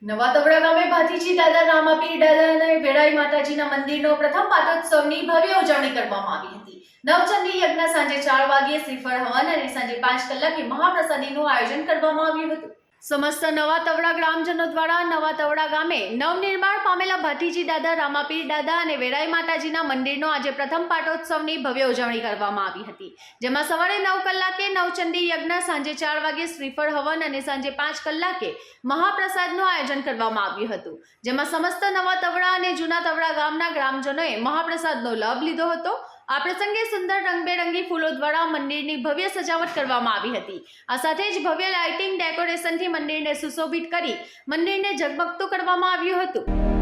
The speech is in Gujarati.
નવા તવડા ગામે ભાતીજી દાદા રામાપીર દાદા અને વેળાઈ માતાજીના મંદિરનો પ્રથમ પાટોત્સવની ભવ્ય ઉજવણી કરવામાં આવી હતી. નવચંડી યજ્ઞ સાંજે 4 વાગ્યે શ્રીફળ હવન અને સાંજે 5 કલાકે મહાપ્રસાદીનું આયોજન કરવામાં આવ્યું હતું. સમસ્ત નવા તવડા ગ્રામજનો દ્વારા નવા તવડા ગામે નવનિર્માણ પામેલા ભાતીજી દાદા રામાપીર દાદા અને વેળાઈ માતાજીના મંદિરનો આજે પ્રથમ પાટોત્સવની ભવ્ય ઉજવણી કરવામાં આવી હતી. જેમાં સવારે 9 કલાકે નવચંડી યજ્ઞ, સાંજે 4 વાગે શ્રીફળ હવન અને સાંજે 5 કલાકે મહાપ્રસાદનું આયોજન કરવામાં આવ્યું હતું. જેમાં સમસ્ત નવા તવડા અને જૂના તવડા ગામના ગ્રામજનોએ મહાપ્રસાદનો લાભ લીધો હતો. આ પ્રસંગે સુંદર રંગબેરંગી ફૂલો દ્વારા મંદિરની ભવ્ય સજાવટ કરવામાં આવી હતી. આ સાથે જ ભવ્ય લાઇટિંગ ડેકોરેશનથી મંદિરને સુશોભિત કરી મંદિરને ઝગમગતું કરવામાં આવ્યું હતું.